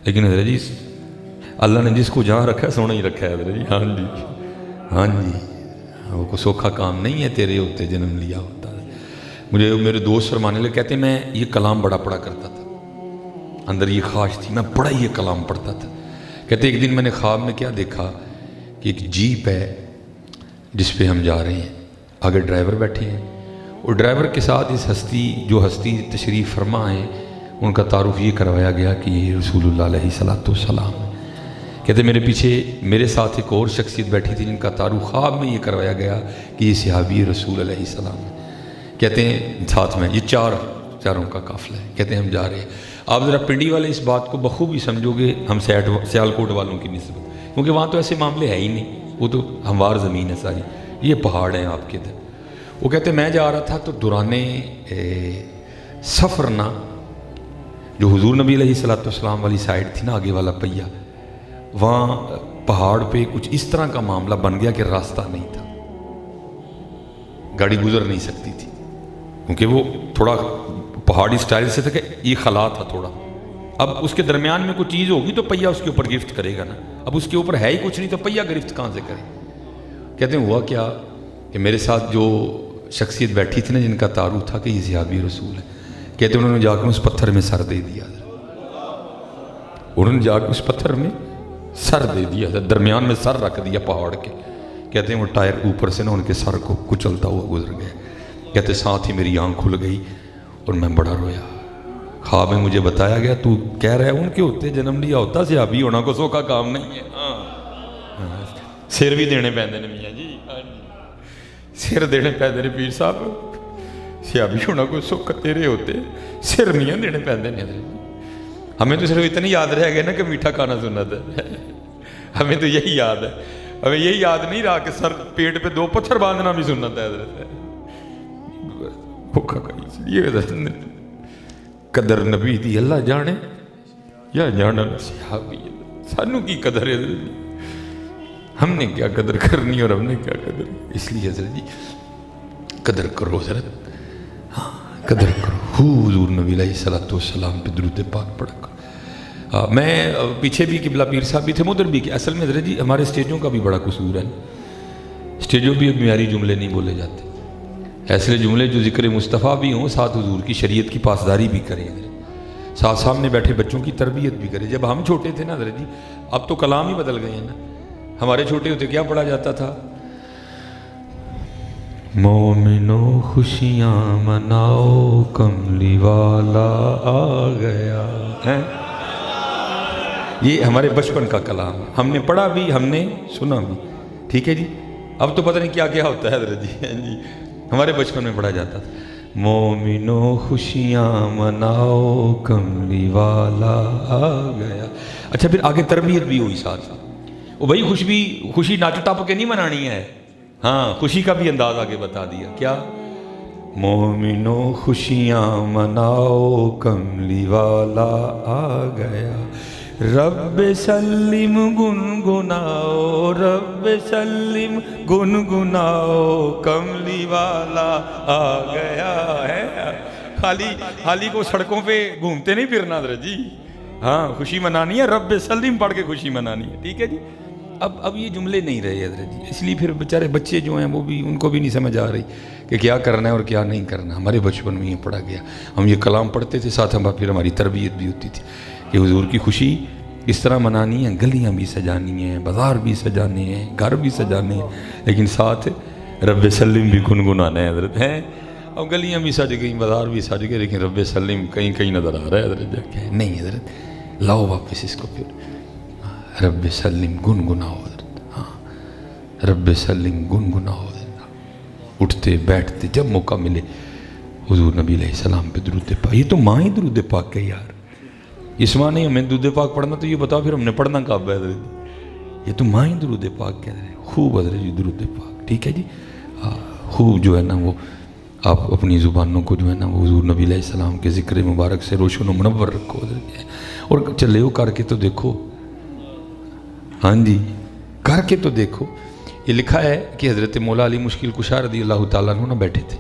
لیکن حضرت جی اللہ نے جس کو جہاں رکھا ہے سونا ہی رکھا ہے حضرت جی. ہاں جی ہاں جی، وہ کوئی سوکھا کام نہیں ہے تیرے ہوتے جنم لیا ہوتا ہے. مجھے میرے دوست فرمانے لگے، کہتے میں یہ کلام بڑا پڑھا کرتا تھا، اندر یہ خواہش تھی میں بڑا یہ کلام پڑھتا تھا. کہتے ایک دن میں نے خواب میں کیا دیکھا کہ ایک جیپ ہے جس پہ ہم جا رہے ہیں، آگے ڈرائیور بیٹھے ہیں، اور ڈرائیور کے ساتھ اس جو ہستی تشریف فرما ہے ان کا تعارف یہ کروایا گیا کہ یہ رسول اللہ علیہ السلام ہے. کہتے میرے پیچھے میرے ساتھ ایک اور شخصیت بیٹھی تھی جن کا تعارف خواب میں یہ کروایا گیا کہ یہ صحابی رسول علیہ السلام ہے. کہتے ہیں ساتھ میں یہ چاروں کا قافلہ ہے. کہتے ہیں ہم جا رہے ہیں. آپ ذرا پنڈی والے اس بات کو بخوبی سمجھو گے ہم سیالکوٹ والوں کی نسبت، کیونکہ وہاں تو ایسے معاملے ہے ہی نہیں، وہ تو ہموار زمین ہے ساری، یہ پہاڑ ہیں آپ کے ادھر. وہ کہتے میں جا رہا تھا تو دوران سفر نا جو حضور نبی علیہ السلام والی سائڈ تھی نا، آگے والا پہیہ، وہاں پہاڑ پہ کچھ اس طرح کا معاملہ بن گیا کہ راستہ نہیں تھا، گاڑی گزر نہیں سکتی تھی، کیونکہ وہ تھوڑا پہاڑی سٹائل سے تھا کہ یہ خلا تھا تھوڑا. اب اس کے درمیان میں کوئی چیز ہوگی تو پہیہ اس کے اوپر گرفت کرے گا نا، اب اس کے اوپر ہے ہی کچھ نہیں تو پہیہ گرفت کہاں سے کرے. کہتے ہیں ہوا کیا کہ میرے ساتھ جو شخصیت بیٹھی تھی نا جن کا تعارف تھا کہ یہ صحابی رسول ہے، کہتے انہوں نے جا کے اس پتھر میں سر دے دیا، انہوں نے جا کے اس پتھر میں سر دے دیا، درمیان میں سر رکھ دیا پہاڑ کے. کہتے ہیں وہ ٹائر اوپر سے نا ان کے سر کو کچلتا ہوا گزر گیا. کہتے ساتھ ہی میری آنکھ کھل گئی اور میں بڑا رویا. خواب میں مجھے بتایا گیا تو کہہ رہا ہے ان کے ہوتے جنم لیا ہوتا صحابی ہونا کو سوکھا کام نہیں ہے. سر بھی دینے پیندے نے میاں جی، سر دینے پیندے نے پیر صاحب، صحابی ہونا کو سوکھا تیرے ہوتے سر میاں دینے پیندے نے. ہمیں تو صرف اتنی یاد رہ گیا نا کہ میٹھا کھانا سنت ہے، ہمیں تو یہی یاد ہے، ہمیں یہی یاد نہیں رہا کہ سر پیٹ پہ 2 پتھر باندھنا بھی سنت ہے. اس لیے قدر نبی دی اللہ جانے یا جانا صحابی، سانو کی قدر ہے، ہم نے کیا قدر کرنی اور ہم نے کیا قدر. اس لیے حضرت جی قدر کرو حضرت، ہاں قدر کرو. حضور نبی علیہ السلام پہ درود پاک پڑھا کرو. میں پیچھے بھی قبلہ پیر صاحب بھی تھے، مدر بھی کہ اصل میں حضرت جی ہمارے اسٹیجوں کا بھی بڑا قصور ہے، اسٹیجوں بھی اب معیاری جملے نہیں بولے جاتے، ایسے جملے جو ذکر مصطفیٰ بھی ہوں، ساتھ حضور کی شریعت کی پاسداری بھی کریں، ساتھ سامنے بیٹھے بچوں کی تربیت بھی کریں. جب ہم چھوٹے تھے نا حضرت جی، اب تو کلام ہی بدل گئے ہیں نا، ہمارے چھوٹے ہوتے کیا پڑھا جاتا تھا؟ مومنو خوشیاں مناؤ کملی والا آ گیا ہے. یہ ہمارے بچپن کا کلام، ہم نے پڑھا بھی ہم نے سنا بھی. ٹھیک ہے جی، اب تو پتہ نہیں کیا کیا ہوتا ہے حضرت جی، ہمارے بچپن میں پڑھا جاتا تھا مومنو خوشیاں مناؤ کملی والا آ گیا. اچھا پھر آگے تربیت بھی ہوئی ساتھ، وہ بھائی خوشی ناچ ٹپ کے نہیں منانی ہے، ہاں خوشی کا بھی انداز آگے بتا دیا. کیا؟ مومنو خوشیاں مناؤ کملی والا آ گیا، رب سلم گنگناؤ رب سلم گنگناؤ کملی والا آ گیا ہے. خالی کو سڑکوں پہ گھومتے نہیں پھرنا حضرت جی، ہاں خوشی منانی ہے، رب سلم پڑھ کے خوشی منانی ہے. ٹھیک ہے جی. اب یہ جملے نہیں رہے حضرت جی، اس لیے پھر بیچارے بچے جو ہیں وہ بھی ان کو بھی نہیں سمجھ آ رہی کہ کیا کرنا ہے اور کیا نہیں کرنا. ہمارے بچپن میں یہ پڑھا گیا، ہم یہ کلام پڑھتے تھے، ساتھ پھر ہماری تربیت بھی ہوتی تھی کہ حضور کی خوشی اس طرح منانی ہے، گلیاں بھی سجانی ہیں، بازار بھی سجانے ہیں، گھر بھی سجانے ہیں، لیکن ساتھ رب سلم بھی گنگنانا ہے حضرت ہیں. اب گلیاں بھی سج گئیں، بازار بھی سج گئے، لیکن رب سلم کہیں نظر آ رہا ہے حضرت جا نہیں حضرت. لاؤ واپس اس کو پھر رب سلم گنگناؤ حضرت، ہاں رب سلم گنگناؤ حضرت. اٹھتے بیٹھتے جب موقع ملے حضور نبی علیہ السلام پہ درود پاک. یہ تو ماں ہی درود پاک ہے یار، اس ماں نہیں ہمیں درود پاک پڑھنا تو یہ بتاؤ پھر ہم نے پڑھنا کب ہے حضرت؟ یہ تو ماں ہی درود پاک کہہ رہے ہیں. خوب حضرت جی درود پاک. ٹھیک ہے جی، خوب جو ہے نا وہ آپ اپنی زبانوں کو جو ہے نا وہ حضور نبی علیہ السلام کے ذکر مبارک سے روشن و منور رکھو حضرت. اور چلے ہو کر کے تو دیکھو، ہاں جی کر کے تو دیکھو. یہ لکھا ہے کہ حضرت مولا علی مشکل کشا رضی اللہ تعالیٰ عنہ بیٹھے تھے،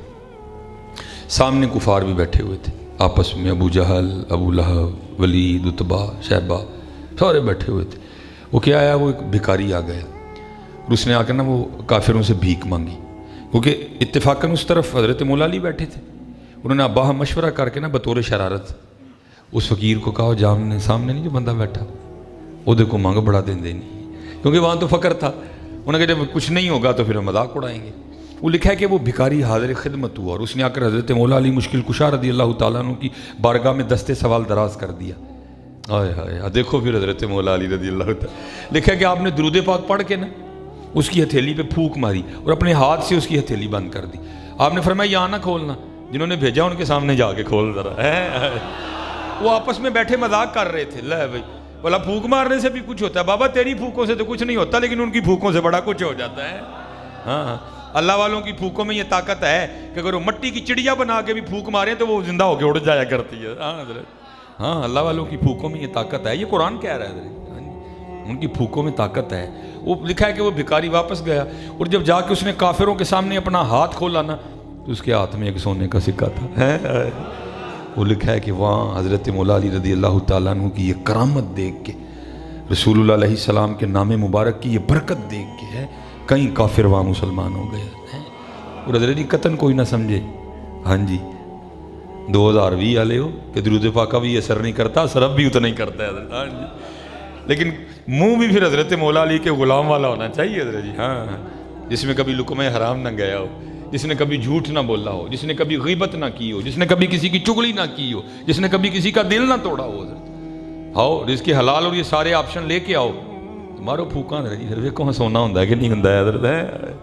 سامنے کفار بھی بیٹھے ہوئے تھے آپس میں، ابو جہل، ابو لہب، ولید، عتبہ، شیبہ، سارے بیٹھے ہوئے تھے. وہ کیا آیا, وہ ایک بھکاری آ گیا اور اس نے آ کر نا وہ کافروں سے بھیک مانگی, کیونکہ اتفاقاً اس طرف حضرت مولا علی بیٹھے تھے. انہوں نے باہم مشورہ کر کے نا بطور شرارت اس فقیر کو کہا, جامنے سامنے نہیں جو بندہ بیٹھا وہ دیکھو مانگ بڑا دیں نہیں, کیونکہ وہاں تو فقر تھا. انہوں نے کہا جب کچھ نہیں ہوگا تو پھر ہم مذاق اڑائیں گے. وہ لکھا ہے کہ وہ بھکاری حاضر خدمت ہوا اور اس نے آ کر حضرت مولا علی مشکل کشا رضی اللہ تعالیٰ عنہ کی بارگاہ میں دستے سوال دراز کر دیا. آئے ہائے, دیکھو پھر حضرت مولا علی رضی اللہ تعالیٰ, لکھا ہے کہ آپ نے درود پاک پڑھ کے نا اس کی ہتھیلی پہ پھونک ماری اور اپنے ہاتھ سے اس کی ہتھیلی بند کر دی. آپ نے فرمایا یہاں نہ کھولنا, جنہوں نے بھیجا ان کے سامنے جا کے کھول ذرا. وہ آپس میں بیٹھے مذاق کر رہے تھے. لے بھائی بولا پھونک مارنے سے بھی کچھ ہوتا ہے بابا, تیری پھونکوں سے تو کچھ نہیں ہوتا, لیکن ان کی پھونکوں سے بڑا کچھ ہو جاتا ہے. ہاں, اللہ والوں کی پھونکوں میں یہ طاقت ہے کہ اگر وہ مٹی کی چڑیا بنا کے بھی پھونک مارے تو وہ زندہ ہو کے اڑ جایا کرتی ہے. ہاں, اللہ والوں کی پھونکوں میں یہ طاقت ہے, یہ قرآن کہہ رہا ہے, ان کی پھونکوں میں طاقت ہے. وہ لکھا ہے کہ وہ بھکاری واپس گیا اور جب جا کے اس نے کافروں کے سامنے اپنا ہاتھ کھولا نا تو اس کے ہاتھ میں ایک سونے کا سکہ تھا. وہ لکھا ہے کہ وہاں حضرت مولا علی رضی اللہ تعالیٰ عنہ کی یہ کرامت دیکھ کے, رسول اللہ علیہ السلام کے نام مبارک کی یہ برکت دیکھ کے ہے کئی کافر وہاں مسلمان ہو گئے. اور حضرت جی قطن کوئی نہ سمجھے, ہاں جی 2020 والے ہو کہ درود پاک کا بھی اثر نہیں کرتا, سرب بھی اتنا ہی کرتا ہے حضرت. ہاں جی, لیکن منہ بھی پھر حضرت مولا علی کے غلام والا ہونا چاہیے حضرت جی. ہاں, جس میں کبھی لقمہ حرام نہ گیا ہو, جس نے کبھی جھوٹ نہ بولا ہو, جس نے کبھی غیبت نہ کی ہو, جس نے کبھی کسی کی چغلی نہ کی ہو, جس نے کبھی کسی کا دل نہ توڑا ہو. حضرت آؤ رزق حلال اور یہ سارے آپشن لے کے آؤ, تمہارو پھوکاں حضرت جی, پھر ویکھو سونا ہوتا ہے کہ نہیں ہوتا ہے حضرت. ہے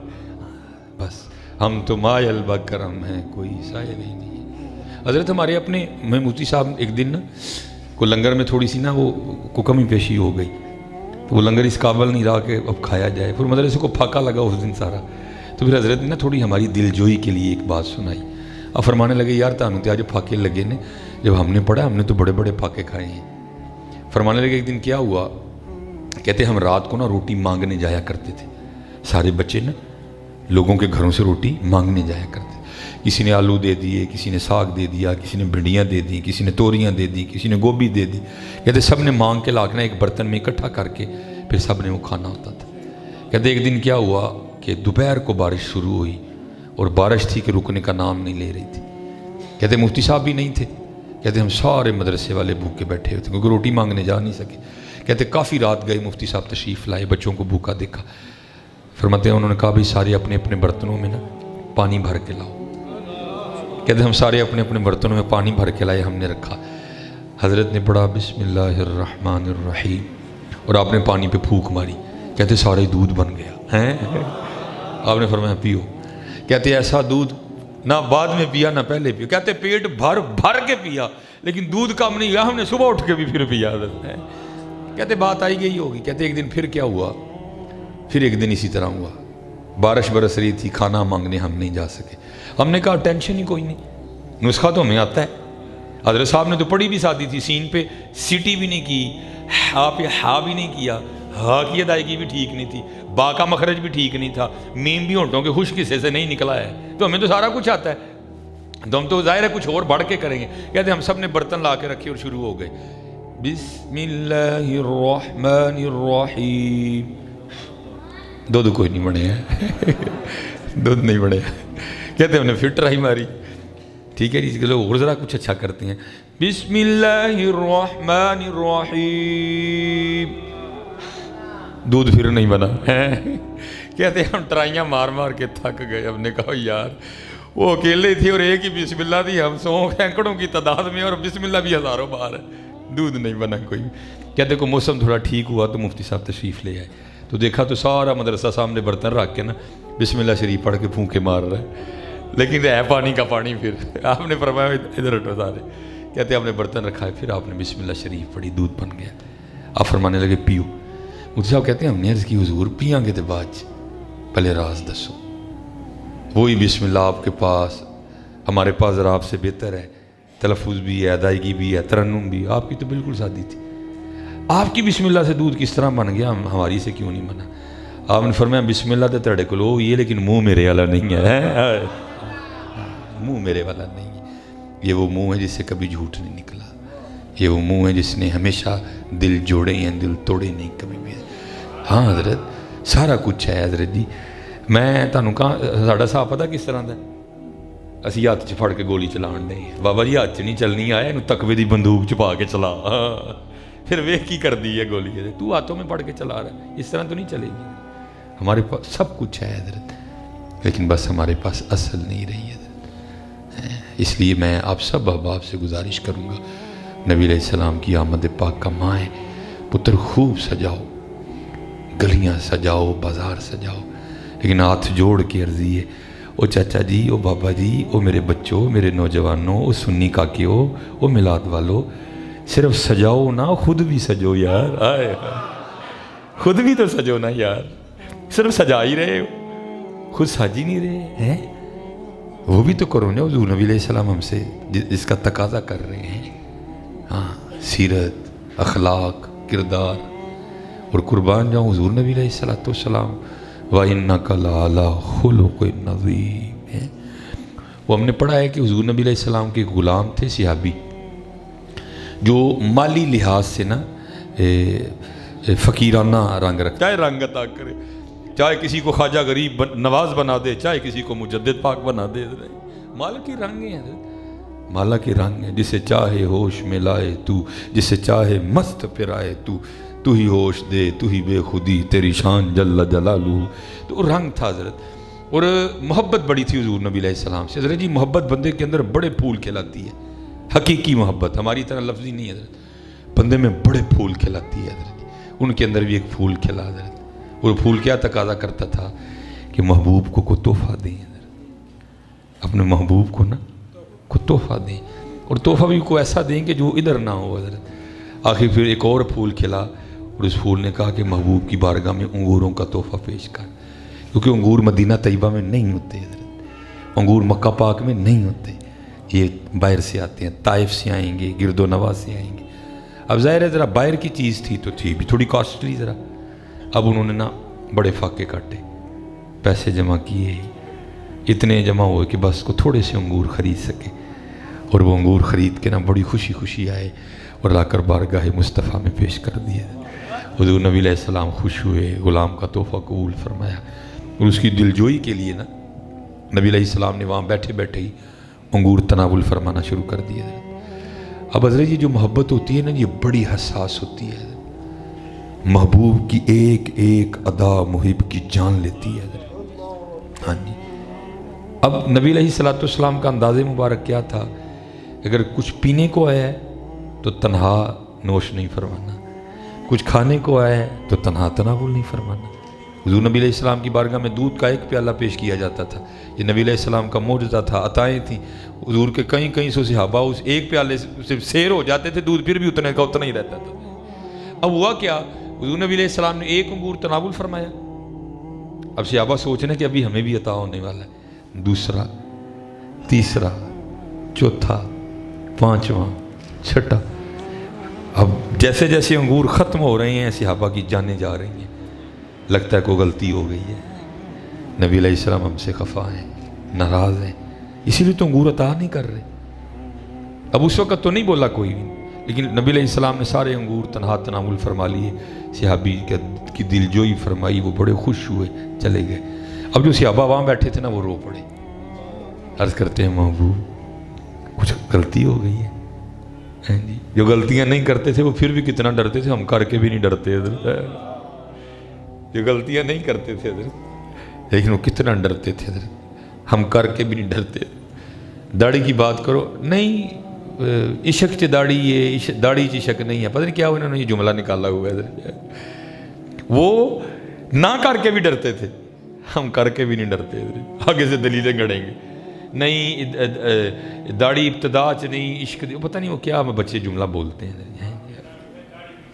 بس ہم تو مائل بکرم ہیں, کوئی سائے نہیں. حضرت ہمارے اپنے میں مفتی صاحب ایک دن نا کو لنگر میں تھوڑی سی نا وہ کو کمی پیشی ہو گئی, تو وہ لنگر اس قابل نہیں رہا کہ اب کھایا جائے. پھر مدرسے کو پھاکا لگا اس دن سارا, تو پھر حضرت نے نا تھوڑی ہماری دل جوئی کے لیے ایک بات سنائی. اب فرمانے لگے یار تانوں تے آج پھاکے لگے نے, جب ہم نے پڑھا ہم نے تو بڑے بڑے پھاکے کھائے ہیں. فرمانے لگے ایک دن کیا ہوا, کہتے ہم رات کو نا روٹی مانگنے جایا کرتے تھے, سارے بچے نا لوگوں کے گھروں سے روٹی مانگنے جایا کرتے. کسی نے آلو دے دیے, کسی نے ساگ دے دیا, کسی نے بھنڈیاں دے دی, کسی نے توریاں دے دی, کسی نے گوبھی دے دی. کہتے سب نے مانگ کے لاکنا ایک برتن میں اکٹھا کر کے پھر سب نے وہ کھانا ہوتا تھا. کہتے ایک دن کیا ہوا کہ دوپہر کو بارش شروع ہوئی اور بارش تھی کہ رکنے کا نام نہیں لے رہی تھی. کہتے مفتی صاحب بھی نہیں تھے. کہتے ہم سارے مدرسے والے بھوکے بیٹھے ہوئے تھے کیونکہ روٹی مانگنے جا نہیں سکے. کہتے کافی رات گئے, مفتی صاحب تشریف لائے, بچوں کو بھوکا دیکھا. فرماتے ہیں انہوں نے کہا بھی سارے اپنے اپنے برتنوں میں نا پانی بھر کے لاؤ. کہتے ہم سارے اپنے اپنے برتنوں میں پانی بھر کے لائے, ہم نے رکھا. حضرت نے پڑھا بسم اللہ الرحمن الرحیم اور آپ نے پانی پہ پھونک ماری. کہتے سارے دودھ بن گیا ہیں. آپ نے فرمایا پیو. کہتے ایسا دودھ نہ بعد میں پیا نہ پہلے پیا. کہتے پیٹ بھر بھر کے پیا, لیکن دودھ کم نہیں ہوا, ہم نے صبح اٹھ کے بھی پھر پیا. کہتے بات آئی گئی ہوگی. کہتے ایک دن پھر کیا ہوا, پھر ایک دن اسی طرح ہوا, بارش برس رہی تھی, کھانا مانگنے ہم نہیں جا سکے. ہم نے کہا ٹینشن ہی کوئی نہیں, نسخہ تو ہمیں آتا ہے. حضرت صاحب نے تو پڑھی بھی سادی تھی, سین پہ سیٹی بھی نہیں کی, ہا پہ ہا بھی نہیں کیا, ہا کی ادائیگی بھی ٹھیک نہیں تھی, با کا مخرج بھی ٹھیک نہیں تھا, میم بھی ہونٹوں کے خشک حصے سے نہیں نکلا ہے. تو ہمیں تو سارا کچھ آتا ہے, تو ہم تو ظاہر ہے کچھ اور بڑھ کے کریں گے. کہتے ہم سب نے برتن لا کے رکھے اور شروع ہو گئے. بسم اللہ الرحمن الرحیم. دودھ کوئی نہیں بنے ہیں, دودھ نہیں بنے. کہتے ہم نے پھر ٹرائی ماری. ٹھیک ہے جی, اس کے لوگ اور ذرا کچھ اچھا کرتے ہیں. بسم اللہ الرحمن الرحیم. دودھ پھر نہیں بنا. کہتے ہم ٹرائیاں مار مار کے تھک گئے. ہم نے کہا یار وہ اکیلے تھے اور ایک ہی بسم اللہ تھی, ہم 100 اینکڑوں کی تعداد میں اور بسم اللہ بھی ہزاروں بار ہے, دودھ نہیں بنا کوئی. کہتے کو موسم تھوڑا ٹھیک ہوا تو مفتی صاحب تشریف لے آئے, تو دیکھا تو سارا مدرسہ سامنے برتن رکھ کے نا بسم اللہ شریف پڑھ کے پھونکے مار رہا ہے, لیکن ہے پانی کا پانی. پھر آپ نے فرمایا ادھر ہٹو سارے. کہتے آپ نے برتن رکھا ہے, پھر آپ نے بسم اللہ شریف پڑھی, دودھ بن گیا. آپ فرمانے لگے پیو. مفتی صاحب کہتے ہیں ہم نے عرض کی حضور پیاں گے تو بعد پہلے راز دسو. وہی بسم اللہ آپ کے پاس, ہمارے پاس ذرا آپ سے بہتر ہے, تلفظ بھی ہے, ادائیگی بھی ہے, ترنم بھی. آپ کی تو بالکل سادی تھی. آپ کی بسم اللہ سے دودھ کس طرح بن گیا, ہماری سے کیوں نہیں بنا؟ آپ نے فرمایا بسم اللہ تو تڑے کو لو یہ, لیکن منہ میرے والا نہیں ہے. منہ میرے والا نہیں ہے, یہ وہ منہ ہے جس سے کبھی جھوٹ نہیں نکلا, یہ وہ منہ ہے جس نے ہمیشہ دل جوڑے ہیں، دل توڑے نہیں کبھی بھی۔ ہاں حضرت سارا کچھ ہے حضرت جی۔ میں تانوں کہاں ساڈا صاحب پتہ کس طرح دا، اسی ہاتھ چ پھڑ کے گولی چلان دے، بابا جی ہاتھ چ نہیں چلنی، آیا انہوں تقوی دی بندوق چ پا کے چلا، پھر ویکھ کی کر دی ہے گولی، تو ہاتھوں میں پڑھ کے چلا رہا ہے، اس طرح تو نہیں چلے گی۔ ہمارے پاس سب کچھ ہے حضرت، لیکن بس ہمارے پاس اصل نہیں رہی حضرت۔ اس لیے میں آپ سب احباب سے گزارش کروں گا، نبی علیہ السلام کی آمد پاک کا ماہ ہے، پتر خوب سجاؤ، گلیاں سجاؤ، بازار سجاؤ، لیکن ہاتھ جوڑ کے عرضی ہے، او چاچا جی، او بابا جی، او میرے بچوں، میرے نوجوانوں، او سنی کاکیوں، او میلاد والوں، صرف سجاؤ نا، خود بھی سجو یار، آئے خود بھی تو سجو نا یار، صرف سجا ہی رہے ہو، خود سج ہی نہیں رہے ہیں، وہ بھی تو کرو نا۔ حضور نبی علیہ السلام ہم سے اس کا تقاضا کر رہے ہیں، ہاں، سیرت، اخلاق، کردار، اور قربان جاؤں حضور نبی علیہ السلام وَإِنَّكَ لَعَلَىٰ خُلُقٍ عَظِيمٍ۔ وہ ہم نے پڑھا ہے کہ حضور نبی علیہ السلام کے غلام تھے صحابی، جو مالی لحاظ سے نا فقیرانہ رنگ رکھتا ہے، رنگ عطا کرے، چاہے کسی کو خواجہ غریب نواز بنا دے، چاہے کسی کو مجدد پاک بنا دے، مالا کے رنگ ہیں، مالا کے رنگ ہیں، جسے چاہے ہوش میں لائے تو، جسے چاہے مست پھرائے تو ہی ہوش دے، تو ہی بے خودی، تیری شان جل جلالہ۔ تو وہ رنگ تھا حضرت، اور محبت بڑی تھی حضور نبی علیہ السلام سے۔ حضرت جی محبت بندے کے اندر بڑے پھول کھلاتی ہے، حقیقی محبت، ہماری طرح لفظی نہیں حضرت، بندے میں بڑے پھول کھلاتی ہے حضرت۔ ان کے اندر بھی ایک پھول کھلا حضرت، اور پھول کیا تقاضا کرتا تھا کہ محبوب کو کوئی تحفہ دیں حضرت، اپنے محبوب کو نا کوئی تحفہ دیں، اور تحفہ بھی کوئی ایسا دیں کہ جو ادھر نہ ہو حضرت۔ آخر پھر ایک اور پھول کھلا، اور اس پھول نے کہا کہ محبوب کی بارگاہ میں انگوروں کا تحفہ پیش کر، کیونکہ انگور مدینہ طیبہ میں نہیں ہوتے حضرت، انگور مکہ پاک میں نہیں ہوتے، یہ باہر سے آتے ہیں، طائف سے آئیں گے، گرد و نواح سے آئیں گے۔ اب ظاہر ہے ذرا باہر کی چیز تھی تو تھی بھی تھوڑی کاسٹلی ذرا، اب انہوں نے نا بڑے فاقے کاٹے، پیسے جمع کیے، اتنے جمع ہوئے کہ بس کو تھوڑے سے انگور خرید سکے، اور وہ انگور خرید کے نا بڑی خوشی خوشی آئے اور لا کر بارگاہ مصطفیٰ میں پیش کر دیے۔ حضور نبی علیہ السلام خوش ہوئے، غلام کا تحفہ قبول فرمایا، اور اس کی دلجوئی کے لیے نا نبی علیہ السلام نے وہاں بیٹھے بیٹھے ہی انگور تناول فرمانا شروع کر دیے۔ اب حضرت یہ جو محبت ہوتی ہے نا، یہ بڑی حساس ہوتی ہے، محبوب کی ایک ایک ادا محب کی جان لیتی ہے حضرت۔ ہاں جی، اب نبی علیہ السلام کا انداز مبارک کیا تھا، اگر کچھ پینے کو آیا ہے تو تنہا نوش نہیں فرمانا، کچھ کھانے کو آیا ہے تو تنہا تناول نہیں فرمانا۔ حضور نبی علیہ السلام کی بارگاہ میں دودھ کا ایک پیالہ پیش کیا جاتا تھا، یہ نبی علیہ السلام کا معجزہ تھا، عطائیں تھیں حضور کے، کئی سو صحابہ اس ایک پیالے سے سیر ہو جاتے تھے، دودھ پھر بھی اتنے کا اتنا ہی رہتا تھا۔ اب ہوا کیا، حضور نبی علیہ السلام نے ایک انگور تناول فرمایا، اب صحابہ سوچنے کہ ابھی ہمیں بھی عطا ہونے والا ہے، دوسرا، تیسرا، چوتھا، پانچواں، چھٹا۔ اب جیسے جیسے انگور ختم ہو رہے ہیں، صحابہ کی جانیں جا رہی ہیں، لگتا ہے کوئی غلطی ہو گئی ہے، نبی علیہ السلام ہم سے خفا ہیں، ناراض ہیں، اسی لیے تو انگور عطا نہیں کر رہے۔ اب اس وقت تو نہیں بولا کوئی بھی، لیکن نبی علیہ السلام نے سارے انگور تنہا تناول فرما لیے، صحابی کی دلجوئی فرمائی، وہ بڑے خوش ہوئے، چلے گئے۔ اب جو صحابہ وہاں بیٹھے تھے نا، وہ رو پڑے، عرض کرتے ہیں محبوب کچھ غلطی ہو گئی ہے۔ جی، جو غلطیاں نہیں کرتے تھے وہ پھر بھی کتنا ڈرتے تھے، ہم کر کے بھی نہیں ڈرتے حضرت، جو غلطیاں نہیں کرتے تھے حضرت، لیکن وہ کتنا ڈرتے تھے حضرت، ہم کر کے بھی نہیں ڈرتے۔ داڑھی کی بات کرو، نہیں عشق چ داڑھی، یہ داڑھی چ عشق نہیں ہے، پتہ نہیں کیا انہوں نے یہ جملہ نکالا ہوا ہے حضرت، وہ نہ کر کے بھی ڈرتے تھے، ہم کر کے بھی نہیں ڈرتے حضرت، آگے سے دلیلیں گڑیں گے، نہیں داڑھی ابتدا چ نہیں، عشق پتہ نہیں وہ کیا بچے جملہ بولتے ہیں،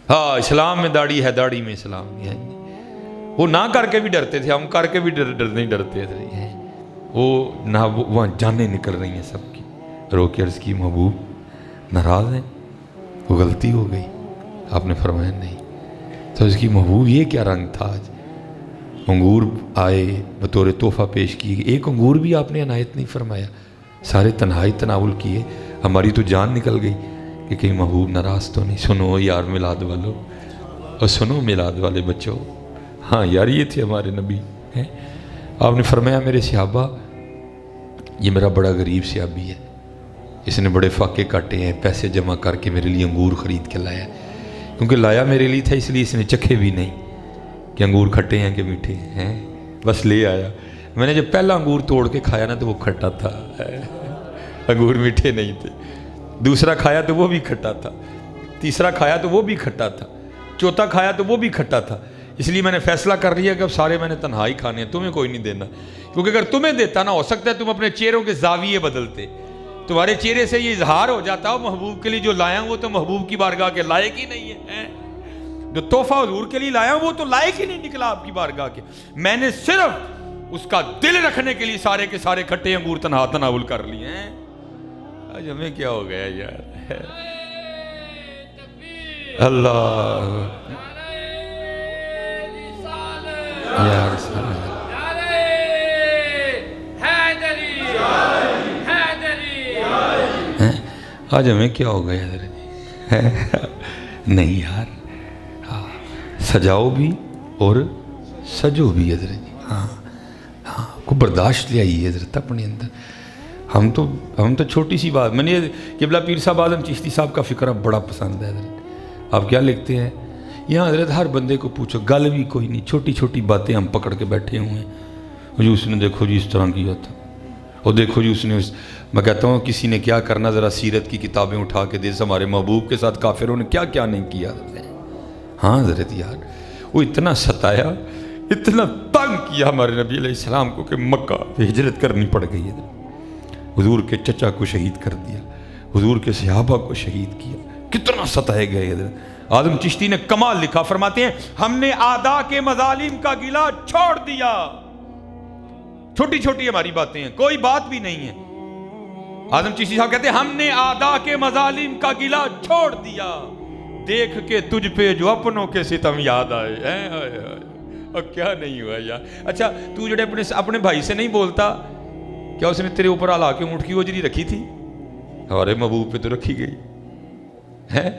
ہاں اسلام میں داڑھی ہے، داڑھی میں اسلام ہے، وہ نہ کر کے بھی ڈرتے تھے، ہم کر کے بھی نہیں ڈرتے تھے، وہ نہ وہاں جانیں نکل رہی ہیں سب کی، رو کے عرض کی محبوب ناراض ہیں، وہ غلطی ہو گئی، آپ نے فرمایا نہیں، تو اس کی محبوب یہ کیا رنگ تھا، آج انگور آئے بطور تحفہ پیش کیے، ایک انگور بھی آپ نے عنایت نہیں فرمایا، سارے تنہائی تناول کیے، ہماری تو جان نکل گئی کہ کہیں محبوب ناراض تو نہیں. سنو یار میلاد والو، اور سنو میلاد والے بچوں، ہاں یار یہ تھے ہمارے نبی ہیں. آپ نے فرمایا میرے صحابہ یہ میرا بڑا غریب صحابی ہے، اس نے بڑے فاقے کاٹے ہیں، پیسے جمع کر کے میرے لیے انگور خرید کے لایا، کیونکہ لایا میرے لیے تھا اس لیے اس نے چکھے بھی نہیں کہ انگور کھٹے ہیں کہ میٹھے ہیں، بس لے آیا. میں نے جب پہلا انگور توڑ کے کھایا نا تو وہ کھٹا تھا، انگور میٹھے نہیں تھے. دوسرا کھایا تو وہ بھی کھٹا تھا، تیسرا کھایا تو وہ بھی کھٹا تھا، چوتھا کھایا تو وہ بھی کھٹا تھا. اس لیے میں نے فیصلہ کر لیا کہ اب سارے میں نے تنہائی کھانے ہیں، تمہیں کوئی نہیں دینا، کیونکہ اگر تمہیں دیتا نا ہو سکتا ہے تم اپنے چہروں کے زاویے بدلتے، تمہارے چہرے سے یہ اظہار ہو جاتا ہو محبوب کے لیے جو لایا ہوں وہ تو محبوب کی بارگاہ کے لائق ہی نہیں ہے، جو تحفہ حضور کے لیے لایا ہوں وہ تو لائق ہی نہیں نکلا آپ کی بارگاہ کے. میں نے صرف اس کا دل رکھنے کے لیے سارے کے سارے کھٹے انگور تنہا تناول کر لیے ہیں. آج ہمیں کیا ہو گیا یار. اللہ یا رسول اللہ. آج ہمیں کیا ہو گیا حضرت؟ نہیں یار، سجاؤ بھی اور سجو بھی حضرت جی. ہاں کو برداشت لے آئی حضرت اپنے اندر. ہم تو چھوٹی سی بات، میں نے قبلہ پیر صاحب اعظم چشتی صاحب کا فکرہ بڑا پسند ہے حضرت. آپ کیا لکھتے ہیں یہاں حضرت؟ ہر بندے کو پوچھو، گل بھی کوئی نہیں، چھوٹی چھوٹی باتیں ہم پکڑ کے بیٹھے ہوئے ہیں. جی اس نے دیکھو جی اس طرح کیا تھا، اور دیکھو جی اس نے میں کہتا ہوں کسی نے کیا کرنا، ذرا سیرت کی کتابیں اٹھا کے دے، ہمارے محبوب کے ساتھ کافروں نے کیا کیا نہیں کیا. ہاں حضرت یار وہ اتنا ستایا، اتنا تنگ کیا ہمارے نبی علیہ السلام کو کہ مکہ ہجرت کرنی پڑ گئی ہے. حضور کے چچا کو شہید کر دیا، حضور کے صحابہ کو شہید کیا، کتنا ستائے گئے حضرت. اعظم چشتی نے کمال لکھا، فرماتے ہیں ہم نے اعداء کے مظالم کا گلہ چھوڑ دیا. چھوٹی چھوٹی ہماری باتیں ہیں، کوئی بات بھی نہیں ہے. اعظم چشتی صاحب کہتے ہیں ہم نے اعداء کے مظالم کا گلہ چھوڑ دیا، دیکھ کے تجھ پہ جو اپنوں کے ستم یاد آئے. اور کیا نہیں ہوا یار. اچھا تو جڑے اپنے بھائی سے نہیں بولتا، کیا اس نے تیرے اوپر آلا کے اونٹ کی وجری رکھی تھی؟ ہمارے محبوب پہ تو رکھی گئی ہے.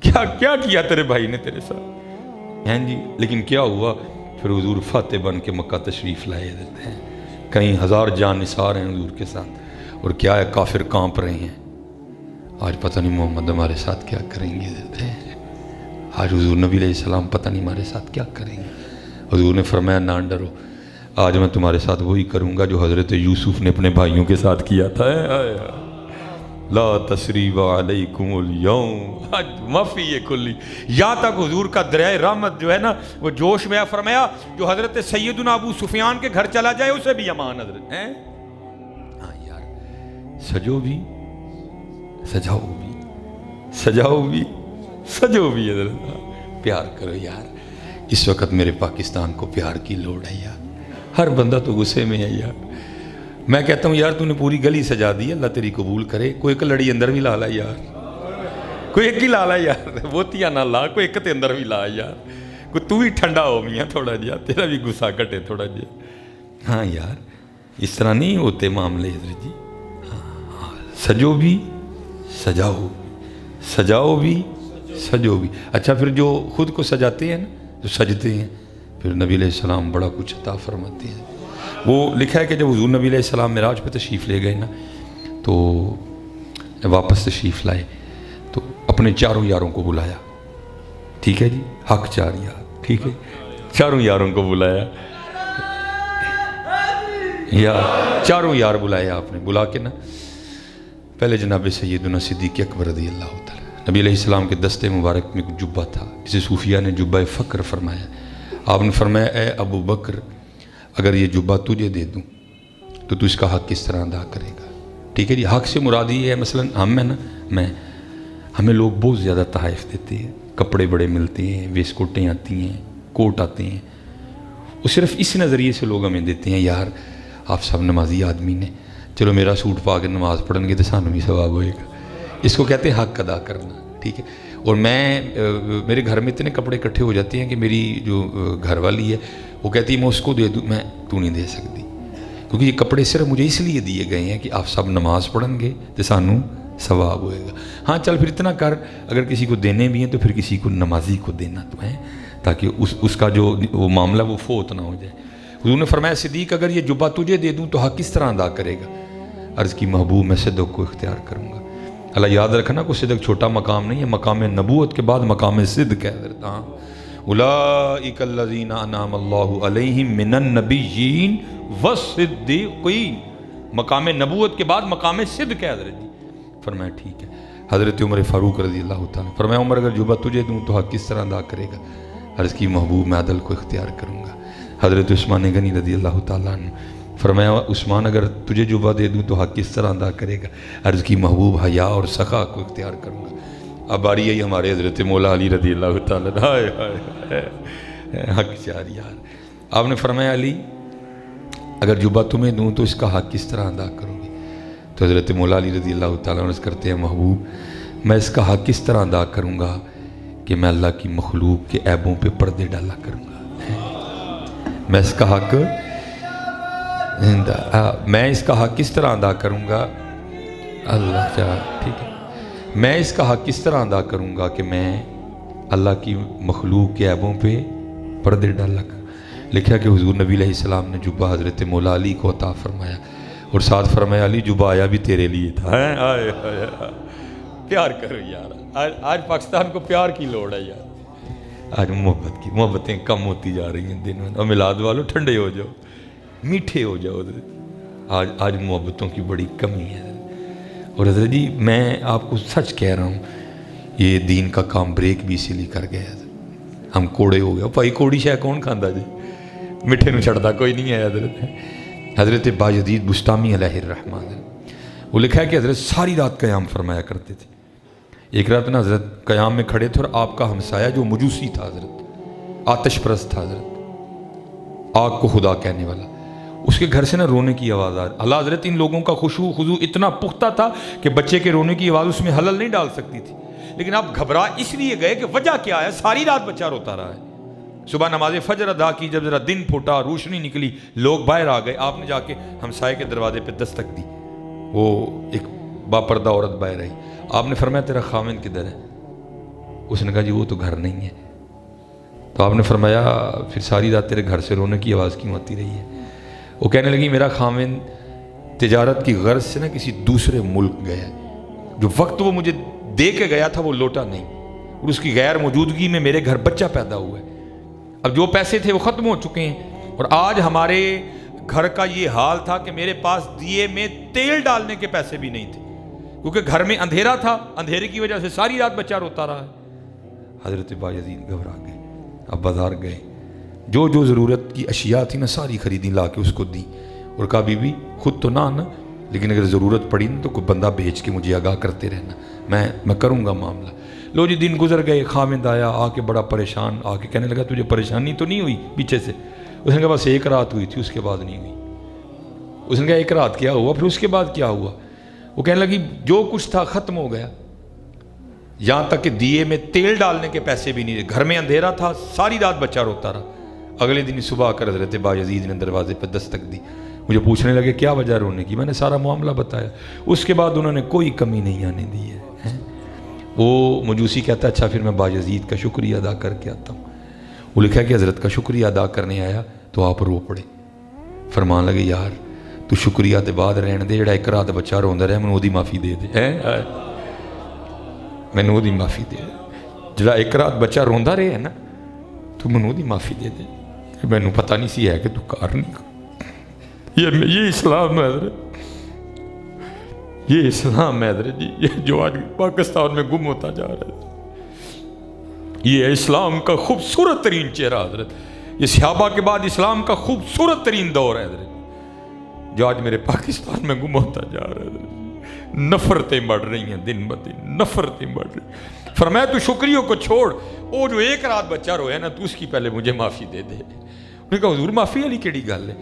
کیا کیا تیرے بھائی نے تیرے ساتھ ہیں جی. لیکن کیا ہوا پھر حضور فاتح بن کے مکہ تشریف لائے دیتے ہیں. کئی ہزار جان نثار ہیں حضور کے ساتھ، اور کیا ہے کافر کانپ رہے ہیں. آج پتہ نہیں محمد ہمارے ساتھ کیا کریں گے دیتے ہیں. آج حضور نبی علیہ السلام پتہ نہیں ہمارے ساتھ کیا کریں گے. حضور نے فرمایا نہ ڈرو، آج میں تمہارے ساتھ وہی کروں گا جو حضرت یوسف نے اپنے بھائیوں کے ساتھ کیا تھا. لا تثریب علیکم اليوم معافی کلی. یہاں تک حضور کا دریائے رحمت جو ہے نا وہ جوش میں فرمایا جو حضرت سیدنا ابو سفیان کے گھر چلا جائے اسے بھی امان حضرت ہیں. ہاں یار سجو بھی سجاؤ بھی، سجاؤ بھی سجو بھی حضرت. پیار کرو یار. اس وقت میرے پاکستان کو پیار کی لوڑ ہے یار. ہر بندہ تو غصے میں ہے یار. میں کہتا ہوں یار تو نے پوری گلی سجا دی، اللہ تیری قبول کرے. کوئی ایک لڑی اندر بھی لا لا یار، کوئی ایک ہی لا لا یار، بوتیاں نہ لا، کوئی ایک تے اندر بھی لا یار. کوئی تو ہی ٹھنڈا ہو میاں تھوڑا جہا، تیرا بھی غصہ کٹے تھوڑا جہا. ہاں یار اس طرح نہیں ہوتے معاملے حضرت جی. ہاں سجو بھی سجاؤ، سجاؤ بھی سجو بھی. اچھا پھر جو خود کو سجاتے ہیں نا، جو سجتے ہیں، پھر نبی علیہ السلام بڑا کچھ عطا فرماتے ہیں. وہ لکھا ہے کہ جب حضور نبی علیہ السلام معراج پہ تشریف لے گئے نا تو واپس تشریف لائے تو اپنے چاروں یاروں کو بلایا. ٹھیک ہے جی، حق 4 یار، ٹھیک ہے، چاروں یاروں کو بلایا. یا چاروں یار بلایا آپ نے. بلا کے نا پہلے جناب سیدنا صدیق اکبر رضی اللہ تعالیٰ، نبی علیہ السلام کے دستے مبارک میں ایک جبہ تھا جسے صوفیہ نے جبہ فقر فرمایا. آپ نے فرمایا اے ابو بکر اگر یہ جبہ تجھے دے دوں تو اس کا حق کس طرح ادا کرے گا؟ ٹھیک ہے جی. حق سے مراد یہ ہے مثلا ہم ہے نا ہمیں لوگ بہت زیادہ تحائف دیتے ہیں، کپڑے بڑے ملتے ہیں، ویس کوٹیں آتی ہیں، کوٹ آتے ہیں. وہ صرف اس نظریے سے لوگ ہمیں دیتے ہیں یار آپ سب نمازی آدمی نے، چلو میرا سوٹ پا کے نماز پڑھن گے تو سانوں بھی ثواب ہوئے گا. اس کو کہتے ہیں حق ادا کرنا. ٹھیک ہے. اور میرے گھر میں اتنے کپڑے اکٹھے ہو جاتے ہیں کہ میری جو گھر والی ہے وہ کہتی ہے میں اس کو دے دوں، تو نہیں دے سکتی، کیونکہ یہ کپڑے صرف مجھے اس لیے دیے گئے ہیں کہ آپ سب نماز پڑھن گے تو سانوں ثواب ہوئے گا. ہاں چل پھر اتنا کر, اگر کسی کو دینے بھی ہیں تو پھر کسی کو نمازی کو دینا تو ہے, تاکہ اس کا جو وہ معاملہ وہ فوت نہ ہو جائے. حضور نے فرمایا صدیق اگر یہ جبہ تجھے دے دوں تو حق کس طرح ادا کرے گا؟ عرض کی محبوب میں صدق کو اختیار کروں گا. اللہ یاد رکھنا کو صدق چھوٹا مقام نہیں ہے, مقام نبوت کے بعد مقام صدق ہے حضرت. ہاں اولئک الذین انعم اللہ علیہم من النبیین والصدیقین, مقام نبوت کے بعد مقام صدق ہے حضرت جی. فرمایا ٹھیک ہے. حضرت عمر فاروق رضی اللہ تعالیٰ, فرمایا عمر اگر جبہ تجھے دوں تو حق کس طرح ادا کرے گا؟ عرض کی محبوب میں عدل کو اختیار کروں گا. حضرت عثمان غنی رضی اللہ تعالیٰ عنہ, فرمایا عثمان اگر تجھے جبہ دے دوں تو حق کس طرح ادا کرے گا؟ عرض کی محبوب حیا اور سخا کو اختیار کروں گا. اب آ رہی ہے ہمارے حضرت مولا علی رضی اللہ تعالیٰ, ہائے ہائے حق چار یار. آپ نے فرمایا علی اگر جبہ تمہیں دوں تو اس کا حق کس طرح ادا کرو گی؟ تو حضرت مولا علی رضی اللہ تعالیٰ عرض کرتے ہیں محبوب میں اس کا حق کس طرح ادا کروں گا کہ میں اللہ کی مخلوق کے عیبوں پہ پردے ڈالا کروں گا. میں اس کا حق کس طرح ادا کروں گا؟ اللہ چاہ ٹھیک ہے. میں اس کا حق کس طرح ادا کروں گا کہ میں اللہ کی مخلوق کے عیبوں پہ پردے ڈالا کروں. لکھا کہ حضور نبی علیہ السلام نے جبہ حضرت مولا علی کو عطا فرمایا اور ساتھ فرمایا علی جبہ آیا بھی تیرے لیے تھا. پیار کرو یار, آج پاکستان کو پیار کی لوڑ ہے یار. آج محبتیں کم ہوتی جا رہی ہیں دن میں. اور میلاد والوں ٹھنڈے ہو جاؤ, میٹھے ہو جاؤ. آج محبتوں کی بڑی کمی ہے. اور حضرت جی میں آپ کو سچ کہہ رہا ہوں, یہ دین کا کام بریک بھی اسی لیے کر گیا. ہم کوڑے ہو گئے. بھائی کوڑی شاہ کون کھاندہ جی, میٹھے نو چھڑتا کوئی نہیں ہے. حضرت بایزید بستامی علیہ الرحمہ, وہ لکھا ہے کہ حضرت ساری رات قیام فرمایا کرتے تھے. ایک رات نا حضرت قیام میں کھڑے تھے اور آپ کا ہمسایہ جو مجوسی تھا حضرت, آتش پرست تھا حضرت, آگ کو خدا کہنے والا, اس کے گھر سے نا رونے کی آواز آ رہی. اللہ حضرت ان لوگوں کا خشوع خضوع اتنا پختہ تھا کہ بچے کے رونے کی آواز اس میں حلل نہیں ڈال سکتی تھی. لیکن آپ گھبرا اس لیے گئے کہ وجہ کیا ہے, ساری رات بچہ روتا رہا ہے. صبح نماز فجر ادا کی, جب ذرا دن پھوٹا, روشنی نکلی, لوگ باہر آ گئے. آپ نے جا کے ہمسائے کے دروازے پہ دستک دی. وہ ایک باپردہ عورت باہر آئی. آپ نے فرمایا تیرا خاوند کدھر ہے؟ اس نے کہا جی وہ تو گھر نہیں ہے. تو آپ نے فرمایا پھر ساری رات تیرے گھر سے رونے کی آواز کیوں آتی رہی ہے؟ وہ کہنے لگی میرا خاوند تجارت کی غرض سے نا کسی دوسرے ملک گیا, جو وقت وہ مجھے دے کے گیا تھا وہ لوٹا نہیں, اور اس کی غیر موجودگی میں میرے گھر بچہ پیدا ہوا ہے. اب جو پیسے تھے وہ ختم ہو چکے ہیں, اور آج ہمارے گھر کا یہ حال تھا کہ میرے پاس دیے میں تیل ڈالنے کے پیسے بھی نہیں تھے, کیونکہ گھر میں اندھیرا تھا, اندھیرے کی وجہ سے ساری رات بچہ روتا رہا ہے. حضرت بایزید گھبرا گئے. اب بازار گئے, جو جو ضرورت کی اشیاء تھی نا ساری خریدی, لا کے اس کو دی, اور کہا بی بی خود تو نہ آنا, لیکن اگر ضرورت پڑی نا تو کوئی بندہ بھیج کے مجھے آگاہ کرتے رہنا, میں کروں گا معاملہ. لو جی دن گزر گئے. خاوند آیا, آ کے بڑا پریشان, آ کے کہنے لگا تجھے پریشانی تو نہیں ہوئی پیچھے سے؟ اس نے کہا بس ایک رات ہوئی تھی, اس کے بعد نہیں ہوئی. اس نے کہا ایک رات کیا ہوا, پھر اس کے بعد کیا ہوا؟ وہ کہنے لگی جو کچھ تھا ختم ہو گیا, یہاں تک کہ دیے میں تیل ڈالنے کے پیسے بھی نہیں تھے. گھر میں اندھیرا تھا, ساری رات بچہ روتا رہا. اگلے دن صبح آ کر حضرت بایزید نے دروازے پر دستک دی. مجھے پوچھنے لگے کیا وجہ رونے کی؟ میں نے سارا معاملہ بتایا. اس کے بعد انہوں نے کوئی کمی نہیں آنے دی ہے. وہ مجوسی کہتا ہے اچھا پھر میں بایزید کا شکریہ ادا کر کے آتا ہوں. وہ لکھا کہ حضرت کا شکریہ ادا کرنے آیا تو آپ رو پڑے. فرمان لگے یار تو شکریہ دے بعد رہن دے, جڑا ایک رات بچہ روندا رہے مینوں دی معافی دے دے, مینوں دی معافی دے دے. جڑا ایک رات بچہ روندا رہے ہے نا تو مینوں دی معافی دے دے. مینوں پتہ نہیں سی ہے کہ تو کار نہیں کر. یہ اسلام ہے حضرت, یہ اسلام ہے حضرت جی, یہ جو آج پاکستان میں گم ہوتا جا رہا ہے. یہ اسلام کا خوبصورت ترین چہرہ حضرت, یہ صحابہ کے بعد اسلام کا خوبصورت ترین دور ہے حضرت, جو آج میرے پاکستان میں گم ہوتا جا رہا ہے. نفرتیں بڑھ رہی ہیں دن بدن, نفرتیں بڑھ رہی ہیں. فرمایا تو شکریوں کو چھوڑ, وہ جو ایک رات بچہ رویا نا تو اس کی پہلے مجھے معافی دے دے. انہوں نے کہا حضور معافی والی کیڑی گل ہے؟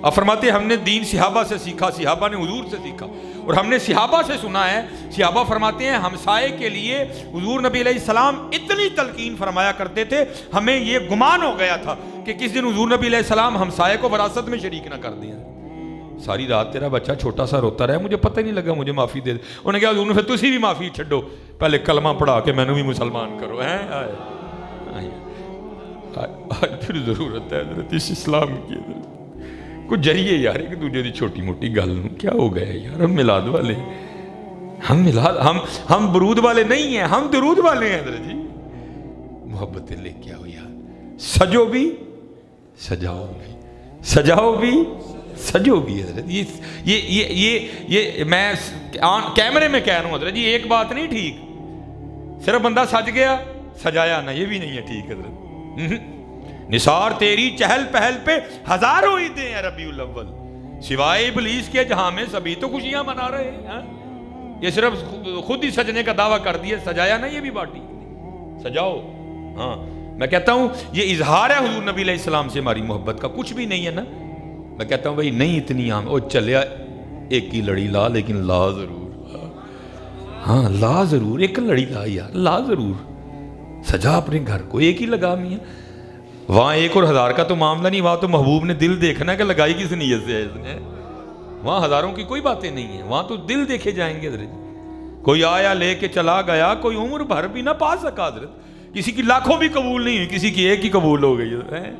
آپ فرماتے ہیں ہم نے دین صحابہ سے سیکھا, صحابہ نے حضور سے سیکھا, اور ہم نے صحابہ سے سنا ہے. صحابہ فرماتے ہیں ہمسائے کے لیے حضور نبی علیہ السلام اتنی تلقین فرمایا کرتے تھے, ہمیں یہ گمان ہو گیا تھا کہ کس دن حضور نبی علیہ السلام ہمسائے کو وراثت میں شریک نہ کر دیں. ساری رات تیرا بچہ چھوٹا سا روتا رہا مجھے پتہ ہی نہیں لگا, مجھے معافی دے. انہوں نے کہا حضور نے پھر تسی بھی معافی چھڈو, پہلے کلمہ پڑھا کے میں نے بھی مسلمان کرو. پھر ضرورت ہے حضرت اس اسلام کی. کچھ جائیے یار ایک دوسرے کی چھوٹی موٹی گل کیا ہو گیا یار. ہم میلاد والے, ہم برود والے نہیں ہیں, ہم درود والے ہیں حضرت جی. محبتیں لے کے آؤ یار. سجو بھی سجاؤ بھی, سجاؤ بھی سجو بھی حضرت. یہ میں کیمرے میں کہہ رہا ہوں حضرت جی, ایک بات نہیں ٹھیک, صرف بندہ سج گیا سجایا نہ, یہ بھی نہیں ہے ٹھیک حضرت. نثار تیری چہل پہل پہ ہزاروں عیدیں ہیں ربیع الاول, سوائے ابلیس کے جہاں میں سبھی تو خوشیاں منا رہے ہیں. یہ صرف خود ہی سجنے کا دعویٰ کر دیا, سجایا نہ, یہ بھی باٹی سجاؤ. ہاں میں کہتا ہوں یہ اظہار ہے حضور نبی علیہ السلام سے ہماری محبت کا, کچھ بھی نہیں ہے نا. میں کہتا ہوں بھائی نہیں اتنی عام, او چلیا ایک کی لڑی لا لیکن لا ضرور. ہاں لا ضرور, ایک لڑی لا یار, لا ضرور. سجا اپنے گھر کو, ایک ہی لگا میاں. وہاں 1 اور 1000 کا تو معاملہ نہیں, وہاں تو محبوب نے دل دیکھنا کہ لگائی کس نیت سے ہے اس نے. وہاں ہزاروں کی کوئی باتیں نہیں ہیں, وہاں تو دل دیکھے جائیں گے حضرت. کوئی آیا لے کے چلا گیا, کوئی عمر بھر بھی نہ پا سکا حضرت. کسی کی لاکھوں بھی قبول نہیں ہوئی, کسی کی ایک ہی قبول ہو گئی ہے.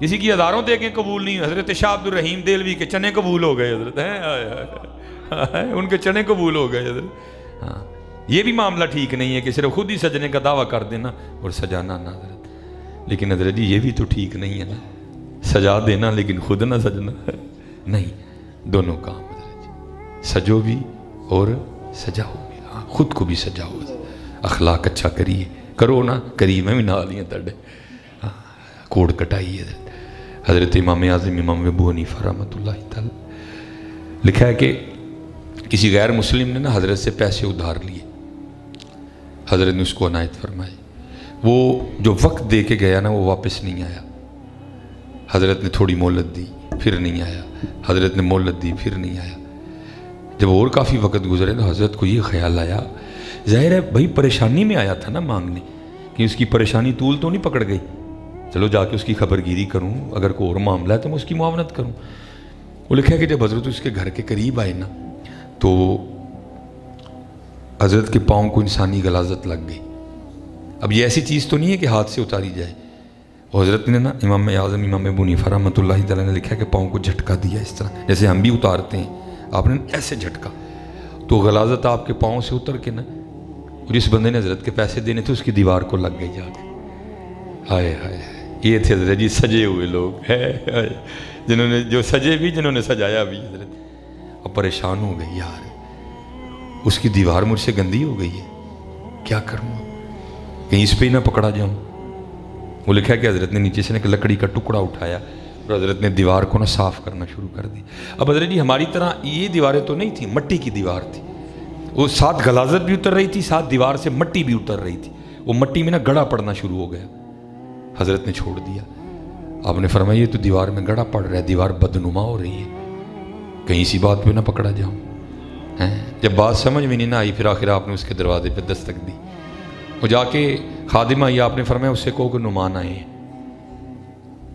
کسی کی ہزاروں دیکھیں قبول نہیں ہوئی. حضرت شاہ عبد الرحیم دہلوی کے چنے قبول ہو گئے حضرت ہیں, ان کے چنے قبول ہو گئے حضرت. ہاں یہ بھی معاملہ ٹھیک نہیں ہے کہ صرف خود ہی سجنے کا دعویٰ کر دینا اور سجانا نہ حضرت. لیکن حضرت جی یہ بھی تو ٹھیک نہیں ہے نا, سجا دینا لیکن خود نہ سجنا. نہیں, دونوں کام حضرت جی, سجو بھی اور سجاؤ بھی. ہاں خود کو بھی سجاؤ, اخلاق اچھا کریے, کرو نا کری, میں بھی نہ لیے تڑے کوڑ کٹائیے. حضرت امام اعظم امام ابو حنیفہ رحمۃ اللہ تعالی لکھا ہے کہ کسی غیر مسلم نے نا حضرت سے پیسے ادھار لیے, حضرت نے اس کو عنایت فرمائی. وہ جو وقت دے کے گیا نا وہ واپس نہیں آیا. حضرت نے تھوڑی مہلت دی, پھر نہیں آیا. حضرت نے مہلت دی, پھر نہیں آیا. جب اور کافی وقت گزرے تو حضرت کو یہ خیال آیا, ظاہر ہے بھائی پریشانی میں آیا تھا نا مانگنے, کہ اس کی پریشانی طول تو نہیں پکڑ گئی, چلو جا کے اس کی خبر گیری کروں, اگر کوئی اور معاملہ ہے تو میں اس کی معاونت کروں. وہ لکھا ہے کہ جب حضرت اس کے گھر کے قریب آئے نا تو حضرت کے پاؤں کو انسانی غلاظت لگ گئی. اب یہ ایسی چیز تو نہیں ہے کہ ہاتھ سے اتاری جائے. اور حضرت نے نا امام اعظم امام ابو حنیفہ رحمۃ اللہ تعالیٰ نے لکھا ہے کہ پاؤں کو جھٹکا دیا, اس طرح جیسے ہم بھی اتارتے ہیں, آپ نے ایسے جھٹکا تو غلاظت آپ کے پاؤں سے اتر کے نا, اور جس بندے نے حضرت کے پیسے دینے تھے اس کی دیوار کو لگ گئی جا کے. ہائے ہائے, یہ تھے حضرت جی سجے ہوئے لوگ, ہے جنہوں نے جو سجے بھی, جنہوں نے سجایا بھی حضرت. اب پریشان ہو گئی یار, اس کی دیوار مجھ سے گندی ہو گئی ہے, کیا کروں, کہیں اس پہ ہی نہ پکڑا جاؤں. وہ لکھا ہے کہ حضرت نے نیچے سے ایک لکڑی کا ٹکڑا اٹھایا اور حضرت نے دیوار کو نا صاف کرنا شروع کر دی. اب حضرت جی ہماری طرح یہ دیواریں تو نہیں تھیں, مٹی کی دیوار تھی. وہ ساتھ غلاظت بھی اتر رہی تھی, ساتھ دیوار سے مٹی بھی اتر رہی تھی. وہ مٹی میں نا گڑا پڑنا شروع ہو گیا. حضرت نے چھوڑ دیا. آپ نے فرمایا یہ تو دیوار میں گڑا پڑ رہا ہے, دیوار بدنما ہو رہی ہے, کہیں اسی بات پہ نہ پکڑا جاؤں. جب بات سمجھ میں نہیں نہ آئی, پھر آخر آپ نے اس کے دروازے پہ دستک دی. وہ جا کے خادم آئی, آپ نے فرمایا اس سے کہو کہ نعمان آئے ہیں.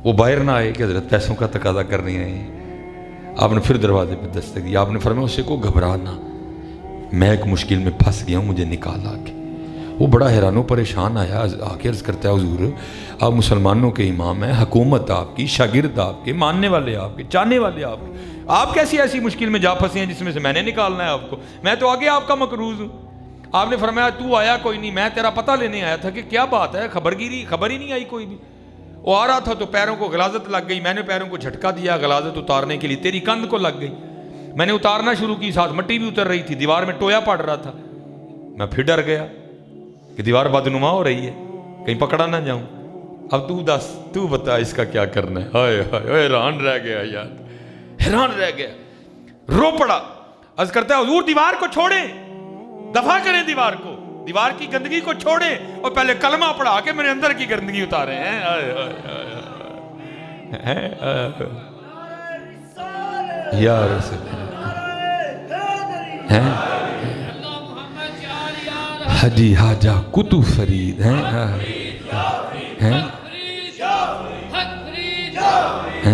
وہ باہر نہ آئے کہ حضرت پیسوں کا تقاضا کرنے آئے ہیں. آپ نے پھر دروازے پہ دستک دی. آپ نے فرمایا اس سے کہو گھبرانا, میں ایک مشکل میں پھنس گیا ہوں, مجھے نکال آ کے. وہ بڑا حیران و پریشان آیا, آ کے عرض کرتا ہے حضور آپ مسلمانوں کے امام ہیں, حکومت آپ کی, شاگرد آپ کے, ماننے والے آپ کے, چاہنے والے آپ کے, آپ کیسی ایسی مشکل میں جا پھنسے ہیں جس میں سے میں نے نکالنا ہے آپ کو, میں تو آگے آپ کا مقروض ہوں. آپ نے فرمایا تو آیا کوئی نہیں, میں تیرا پتہ لینے آیا تھا کہ کیا بات ہے, خبر ہی نہیں آئی کوئی بھی. وہ آ رہا تھا تو پیروں کو غلاظت لگ گئی, میں نے پیروں کو جھٹکا دیا غلاظت اتارنے کے لیے, تیری کندھ کو لگ گئی, میں نے اتارنا شروع کی, ساتھ مٹی بھی اتر رہی تھی, دیوار میں ٹویا پڑ رہا تھا. میں پھر ڈر گیا کہ دیوار بدنما ہو رہی ہے, کہیں پکڑا نہ جاؤں. اب تو بتا اس کا کیا کرنا ہے. ہائے ہائے, حیران رہ گیا یار, حیران رہ گیا, رو پڑا. عرض کرتا ہے حضور دیوار کو چھوڑیں, دفع کریں دیوار کو, دیوار کی گندگی کو چھوڑیں اور پہلے کلمہ پڑھا کے میرے اندر کی گندگی اتارے ہیں. یا رسول حجی حاجہ کتو فرید ہیں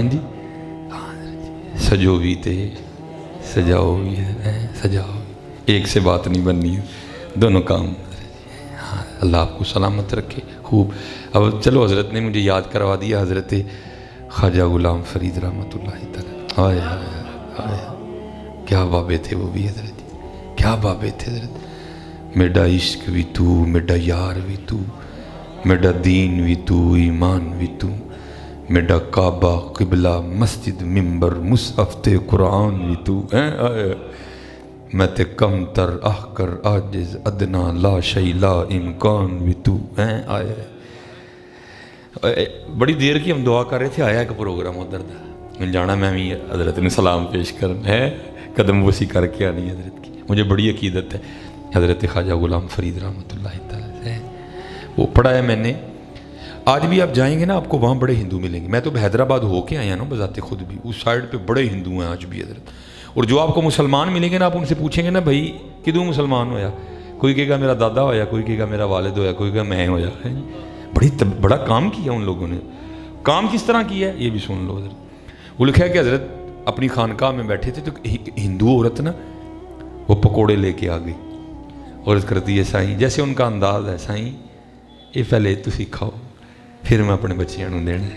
جی, سجو بھی تے سجاؤ بھی ہے، سجاؤ ایک سے بات نہیں بننی، دونوں کام۔ ہاں اللہ آپ کو سلامت رکھے۔ خوب، اب چلو حضرت نے مجھے یاد کروا دیا حضرت خواجہ غلام فرید رحمۃ اللہ تعالیٰ، ہائے ہائے ہائے، کیا بابے تھے وہ بھی حضرت، کیا بابے تھے حضرت۔ میڈا عشق بھی تو، میڈا یار بھی تو، میڈا دین بھی تو، ایمان بھی تو، میڈا کعبہ قبلہ مسجد ممبر مصحف تے قرآن بھی تو، میں تے کم تر احقر عاجز ادنا لا شیء لا امکان بھی تو، آئے۔ بڑی دیر کی ہم دعا کر رہے تھے، آیا ایک پروگرام ادھر دا، میں جانا میں بھی حضرت نے سلام پیش کرنا ہے، قدم بوسی کر کے آنی حضرت کی۔ مجھے بڑی عقیدت ہے حضرت خواجہ غلام فرید رحمۃ اللہ تعالیٰ سے، وہ پڑھا ہے میں نے۔ آج بھی آپ جائیں گے نا، آپ کو وہاں بڑے ہندو ملیں گے۔ میں تو حیدرآباد ہو کے آیا نا بذات خود بھی، اس سائڈ پہ بڑے ہندو ہیں آج بھی حضرت۔ اور جو آپ کو مسلمان ملیں گے نا، آپ ان سے پوچھیں گے نا بھائی کدوں مسلمان ہویا، کوئی کہے گا میرا دادا ہویا، کوئی کہے گا میرا والد ہویا، کوئی کہے گا میں ہویا۔ بڑا کام کیا ان لوگوں نے، کام کس طرح کیا ہے یہ بھی سن لو حضرت۔ وہ لکھا ہے کہ حضرت اپنی خانقاہ میں بیٹھے تھے تو ہندو عورت نا وہ پکوڑے لے کے آ گئی، عورت کرتی ہے سائیں، جیسے ان کا انداز ہے، سائیں یہ پہلے تسی کھاؤ پھر میں اپنے بچیاں نوں دینا۔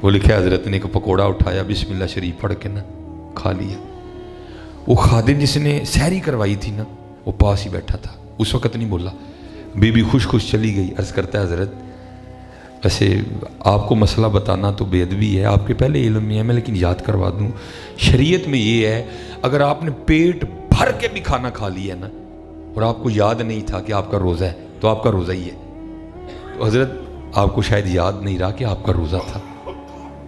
وہ لکھا ہے حضرت نے ایک پکوڑا اٹھایا، بسم اللہ شریف پڑھ کے نا کھا لیا۔ وہ خادم جس نے سحری کروائی تھی نا وہ پاس ہی بیٹھا تھا، اس وقت نہیں بولا۔ بی بی خوش خوش چلی گئی، عرض کرتا ہے حضرت ویسے آپ کو مسئلہ بتانا تو بے ادبی ہے، آپ کے پہلے علم میں ہے، میں لیکن یاد کروا دوں، شریعت میں یہ ہے اگر آپ نے پیٹ بھر کے بھی کھانا کھا لیا نا اور آپ کو یاد نہیں تھا کہ آپ کا روزہ ہے تو آپ کا روزہ ہی ہے۔ تو حضرت آپ کو شاید یاد نہیں رہا کہ آپ کا روزہ تھا،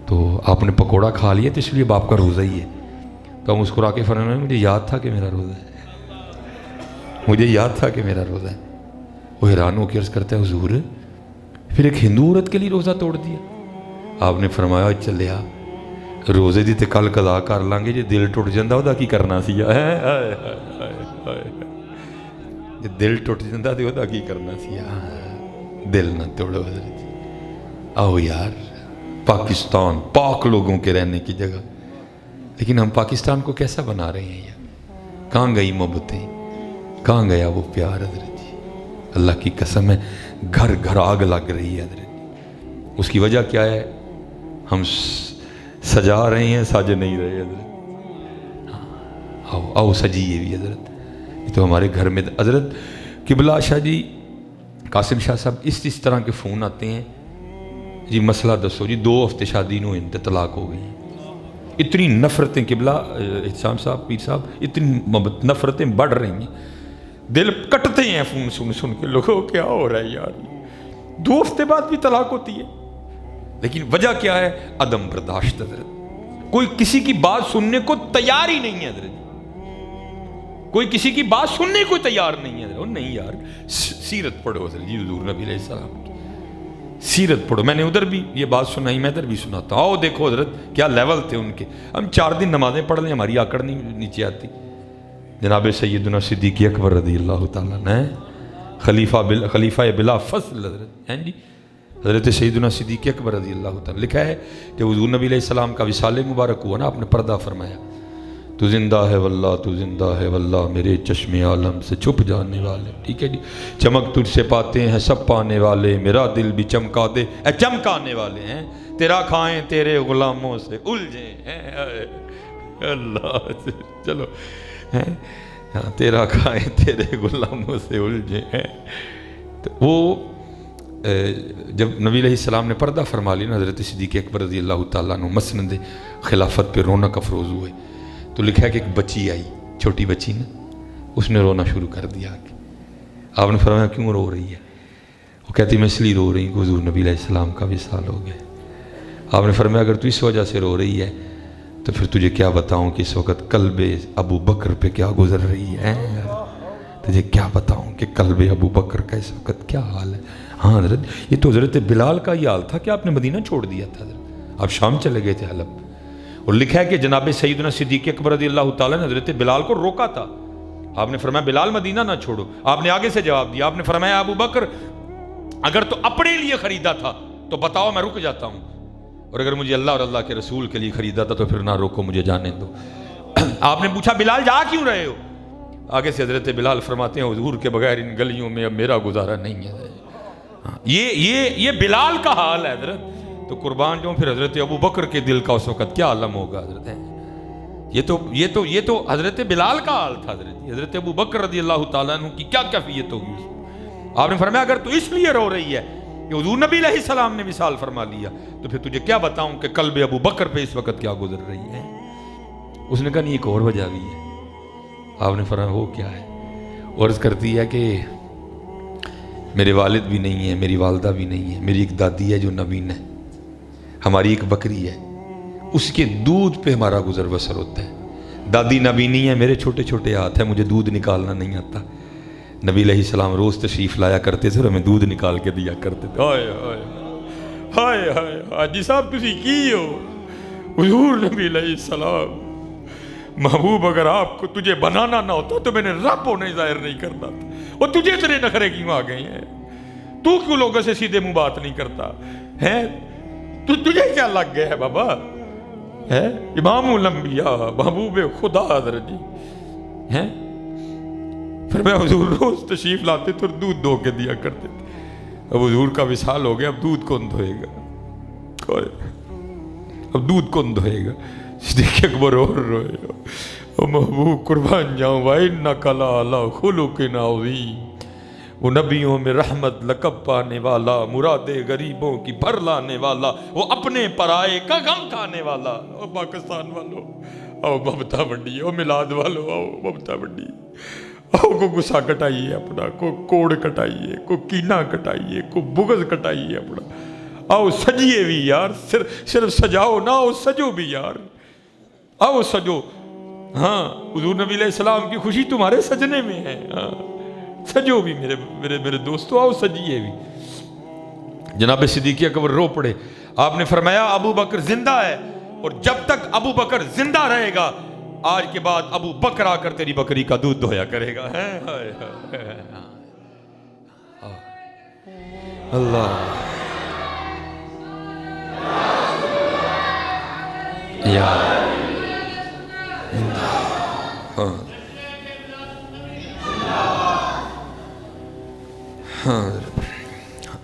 تو آپ نے پکوڑا کھا لیا تو اس لیے اب آپ کا روزہ ہی ہے۔ تو ہم مسکرا کے فرمایا مجھے یاد تھا کہ میرا روزہ ہے، مجھے یاد تھا کہ میرا روزہ ہے۔ وہ حیران ہو کے عرض کرتا ہے حضور پھر ایک ہندو عورت کے لیے روزہ توڑ دیا؟ آپ نے فرمایا چلیا روزے دی تے کل قضا کر لیں گے، جے دل ٹوٹ جاندا اودا کی کرنا سی، جے دل ٹوٹ جاندا تے اودا کی کرنا سی۔ دل نہ توڑو حضرت، آؤ یار پاکستان پاک لوگوں کے رہنے کی جگہ، لیکن ہم پاکستان کو کیسا بنا رہے ہیں یار؟ کہاں گئی محبتیں، کہاں گیا وہ پیار حضرت جی؟ اللہ کی قسم ہے گھر گھر آگ لگ رہی ہے حضرت۔ اس کی وجہ کیا ہے؟ ہم سجا رہے ہیں، سج نہیں رہے حضرت۔ آؤ آؤ سجیے بھی حضرت، یہ تو ہمارے گھر میں حضرت قبلہ شاہ جی قاسم شاہ صاحب اس طرح کے فون آتے ہیں، جی مسئلہ دسو جی 2 ہفتے شادی نو ان طلاق ہو گئی، اتنی نفرتیں قبلہ احتشام صاحب پیر صاحب، اتنی نفرتیں بڑھ رہی ہیں، دل کٹتے ہیں فون سن سن کے لوگوں کیا ہو رہا ہے یار، 2 ہفتے بعد بھی طلاق ہوتی ہے۔ لیکن وجہ کیا ہے؟ عدم برداشت حضرت، کوئی کسی کی بات سننے کو تیار ہی نہیں ہے حضرت، کوئی کسی کی بات سننے کو تیار نہیں ہے حضرت۔ نہیں یار سیرت پڑھو حضرت جی حضور نبی علیہ السلام کی سیرت پڑھو، میں نے ادھر بھی یہ بات سنائی، میں ادھر بھی سناتا ہوں۔ آؤ دیکھو حضرت کیا لیول تھے ان کے، ہم 4 دن نمازیں پڑھ لیں ہماری آکڑ نہیں نیچے آتی۔ جناب سیدنا صدیق اکبر رضی اللہ تعالیٰ نے خلیفہ بلا فضل حضرت ہیں جی، حضرت سیدنا صدیق اکبر رضی اللہ تعالیٰ، لکھا ہے کہ حضور نبی علیہ السلام کا وصال مبارک ہوا نا، آپ نے پردہ فرمایا، تو زندہ ہے واللہ تو زندہ ہے واللہ میرے چشم عالم سے چھپ جانے والے، ٹھیک ہے جی، چمک تجھ سے پاتے ہیں سب پانے والے، میرا دل بھی چمکا دے اے چمکانے والے ہیں، تیرا کھائیں تیرے غلاموں سے الجھیں اللہ، چلو تیرا کھائیں تیرے غلاموں سے الجھیں۔ تو وہ جب نبی علیہ السلام نے پردہ فرما لیا نا، حضرت صدیق اکبر رضی اللہ تعالیٰ عنہ مسند خلافت پہ رونق افروز ہوئے، تو لکھا ہے کہ ایک بچی آئی، چھوٹی بچی نا، اس نے رونا شروع کر دیا۔ آپ نے فرمایا کیوں رو رہی ہے؟ وہ کہتی میں اس لیے رو رہی ہوں کہ حضور نبی علیہ السلام کا وصال ہو گیا۔ آپ نے فرمایا اگر تو اس وجہ سے رو رہی ہے تو پھر تجھے کیا بتاؤں کہ اس وقت قلب ابو بکر پہ کیا گزر رہی ہے، تجھے کیا بتاؤں کہ قلب ابو بکر کا اس وقت کیا حال ہے۔ ہاں حضرت یہ تو حضرت بلال کا یہ حال تھا کہ آپ نے مدینہ چھوڑ دیا تھا حضرت، آپ شام چلے گئے تھے حلب، اور لکھا ہے کہ جناب سیدنا صدیق اکبر رضی اللہ تعالیٰ نے حضرت بلال کو روکا تھا، آپ نے فرمایا بلال مدینہ نہ چھوڑو، آپ نے آگے سے جواب دیا، آپ نے فرمایا ابو بکر اگر تو اپنے لیے خریدا تھا تو بتاؤ میں رک جاتا ہوں، اور اگر مجھے اللہ اور اللہ کے رسول کے لیے خریدا تھا تو پھر نہ روکو، مجھے جانے دو۔ آپ نے پوچھا بلال جا کیوں رہے ہو؟ آگے سے حضرت بلال فرماتے ہیں حضور کے بغیر ان گلیوں میں اب میرا گزارا نہیں ہے۔ یہ بلال کا حال ہے حضرت، تو قربان جو پھر حضرت ابو بکر کے دل کا اس وقت کیا عالم ہوگا حضرت۔ یہ تو حضرت بلال کا حال تھا حضرت ابو بکر رضی اللہ تعالیٰ عنہ کی کیا کیفیت ہوگی اس کو۔ آپ نے فرمایا اگر تو اس لیے رو رہی ہے کہ حضور نبی علیہ السلام نے وصال فرما لیا، تو پھر تجھے کیا بتاؤں کہ قلب ابو بکر پہ اس وقت کیا گزر رہی ہے۔ اس نے کہا نہیں ایک اور وجہ بھی ہے۔ آپ نے فرمایا وہ کیا ہے؟ عرض کرتی ہے کہ میرے والد بھی نہیں ہے، میری والدہ بھی نہیں ہے، میری ایک دادی ہے جو نبین ہے، ہماری ایک بکری ہے، اس کے دودھ پہ ہمارا گزر بسر ہوتا ہے۔ دادی نبینی ہے، میرے چھوٹے چھوٹے ہاتھ ہیں، مجھے دودھ نکالنا نہیں آتا۔ نبی علیہ السلام روز تشریف لایا کرتے تھے اور ہمیں دودھ نکال کے دیا کرتے تھے۔ ہائے ہائے ہائے ہائے حاجی صاحب تسی کی ہو؟ حضور نبی علیہ السلام محبوب اگر آپ کو تجھے بنانا نہ ہوتا تو میں نے رب ہونے ظاہر نہیں کرنا تھا۔ اور تجھے اتنے نخرے کیوں آ گئے ہیں؟ تو کیوں لوگوں سے سیدھے منہ بات نہیں کرتا ہے؟ تجھے کیا لگ گیا ہے بابا؟ ہے امام الانبیاء محبوب خدا حضرت جی ہیں۔ پھر میں حضور روز تشریف لاتے تو دودھ دھو کے دیا کرتے تھے۔ اب حضور کا وصال ہو گیا، اب دودھ کون دھوئے گا؟ اب دودھ کون دھوئے گا؟ صدیق اکبر اور روئے اور محبوب قربان جاؤں وَإِنَّكَ لَعَلَىٰ خُلُقٍ عَظِيمٍ، وہ نبیوں میں رحمت لقب پانے والا، مراد غریبوں کی بھر لانے والا، وہ اپنے پرائے کا غم کھانے والا۔ اور پاکستان والوں آؤ ممتا منڈی، اور میلاد والوں آؤ ممتا منڈی، آؤ کو غصہ کٹائیے اپنا، کو کوڑ کٹائیے، کو کینہ کٹائیے، کو بغض کٹائیے اپنا۔ آؤ سجیے بھی یار، صرف سجاؤ نہ، آؤ سجو بھی یار، آؤ سجو۔ ہاں حضور نبی علیہ السلام کی خوشی تمہارے سجنے میں ہے۔ ہاں سجو بھی میرے دوستو، آؤ سجیے بھی۔ جناب صدیق اکبر رو پڑے۔ آپ نے فرمایا ابو بکر زندہ ہے، اور جب تک ابو بکر زندہ رہے گا آج کے بعد ابو بکر آ کر تیری بکری کا دودھ دھویا کرے گا۔ اللہ یا ہاں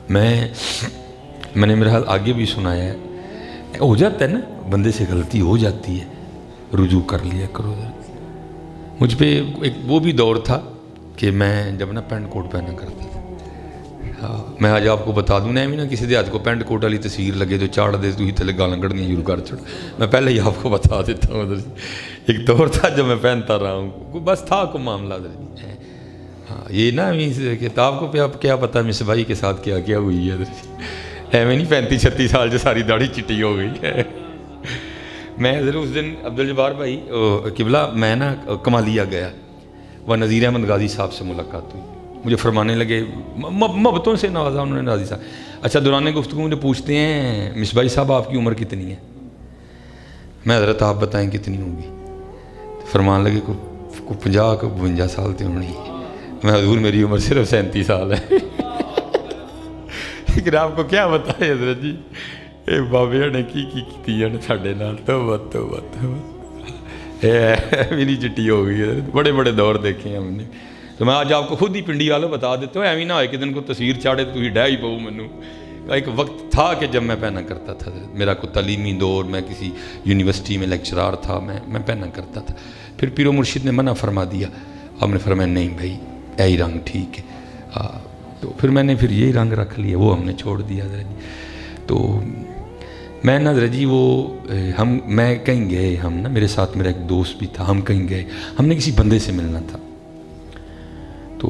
میں نے میرا حال آگے بھی سنایا ہے، ہو جاتا ہے نا بندے سے غلطی ہو جاتی ہے، رجوع کر لیا کرو۔ مجھ پہ ایک وہ بھی دور تھا کہ میں جب نا پینٹ کوٹ پہنا کرتا تھا، میں آج آپ کو بتا دوں نا کسی دے ہاتھ کو پینٹ کوٹ والی تصویر لگے تو چاڑ دے تو ہی تھلے گالاں کڑنی شروع کر چھوڑ۔ میں پہلے ہی آپ کو بتا دیتا ہوں، ایک دور تھا جب میں پہنتا رہا ہوں، بس تھا کو معاملہ۔ ہاں یہ نا کتاب کو پہ آپ کیا پتہ مس بھائی کے ساتھ کیا کیا ہوئی ہے، ایویں نہیں 35-36 سال جو ساری داڑھی چٹی ہو گئی ہے۔ میں ضرور اس دن عبدالجبار بھائی قبلہ میں نا کمالیہ گیا، وہ نذیر احمد غازی صاحب سے ملاقات ہوئی، مجھے فرمانے لگے، محبتوں سے نوازا انہوں نے غازی صاحب۔ اچھا دوران گفتگو مجھے پوچھتے ہیں مس بھائی صاحب آپ کی عمر کتنی ہے؟ میں حضرت آپ بتائیں کتنی ہوگی؟ فرمان لگے کو 50 کو 52 سال تے ہونی۔ میں حضور میری عمر صرف 37 سال ہے۔ لیکن آپ کو کیا بتائے حضرت جی، اے بابے نے کی ساڈے نال توبہ میری چٹی ہو گئی ہے۔ بڑے بڑے دور دیکھے ہیں ہم نے، تو میں آج آپ کو خود ہی پنڈی والوں بتا دیتا ہوں، ایویں نہ ہوئے کہ دن کو تصویر چاڑے تو ہی ڈہ ہی پاؤ منو۔ ایک وقت تھا کہ جب میں پہنا کرتا تھا، میرا کوئی تعلیمی دور، میں کسی یونیورسٹی میں لیکچرار تھا، میں پہنا کرتا تھا۔ پھر پیر و مرشد نے منع فرما دیا، ہم نے فرمایا نہیں بھائی یہی رنگ ٹھیک ہے۔ تو پھر میں نے یہی رنگ رکھ لیا، وہ ہم نے چھوڑ دیا۔ تو میں نا جی وہ میں کہیں گئے، ہم نا میرے ساتھ میرا ایک دوست بھی تھا، ہم کہیں گئے، ہم نے کسی بندے سے ملنا تھا، تو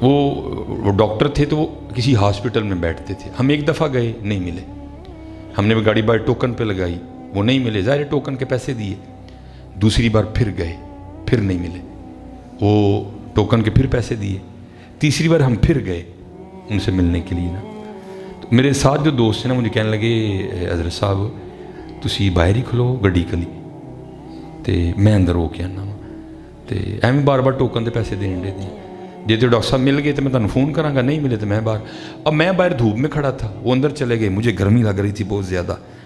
وہ ڈاکٹر تھے، تو وہ کسی ہاسپٹل میں بیٹھتے تھے۔ ہم ایک دفعہ گئے نہیں ملے، ہم نے گاڑی باہر ٹوکن پہ لگائی، وہ نہیں ملے، ظاہر ٹوکن کے پیسے دیے۔ دوسری بار پھر گئے، پھر نہیں ملے، وہ ٹوکن کے پھر پیسے دیے۔ تیسری بار ہم پھر گئے ان سے ملنے کے لیے نا، تو میرے ساتھ جو دوست ہیں نا مجھے کہنے لگے حضرت صاحب تسی باہر ہی کھلو گڈی کلی تے میں اندر ہو کے آنا وا، تے ایویں بار بار ٹوکن دے پیسے دین دے دیں، جی تو ڈاکٹر صاحب مل گئے تو میں تمہیں فون کراں گا، نہیں ملے تو میں باہر۔ اب میں باہر دھوپ میں کھڑا تھا، وہ اندر چلے گئے، مجھے گرمی لگ رہی تھی بہت زیادہ،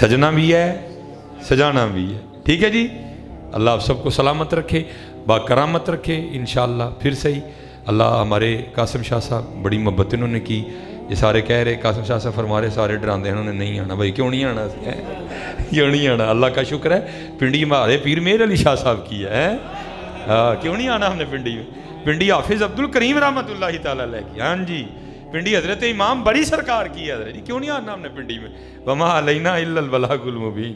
سجنا بھی ہے سجانا بھی ہے، ٹھیک ہے جی. اللہ آپ سب کو سلامت رکھے، با کرامت رکھے انشاءاللہ. پھر صحیح. اللہ ہمارے قاسم شاہ صاحب بڑی محبت انہوں نے کی. یہ سارے کہہ رہے قاسم شاہ صاحب فرما رہے سارے ڈراندے ہیں انہوں نے نہیں آنا. بھائی کیوں نہیں آنا؟ کیوں نہیں آنا؟ اللہ کا شکر ہے پنڈی ہمارے پیر میر علی شاہ صاحب کی ہے. کیوں نہیں آنا ہم نے پنڈی میں؟ پنڈی حافظ عبد الکریم رحمۃ اللہ تعالیٰ علیہ کی. ہاں جی پنڈی حضرت امام بڑی سرکار کی ہے حضرت جی. کیوں نہیں آنا ہم نے پنڈی میں؟ وما علینا الا البلاغ المبین.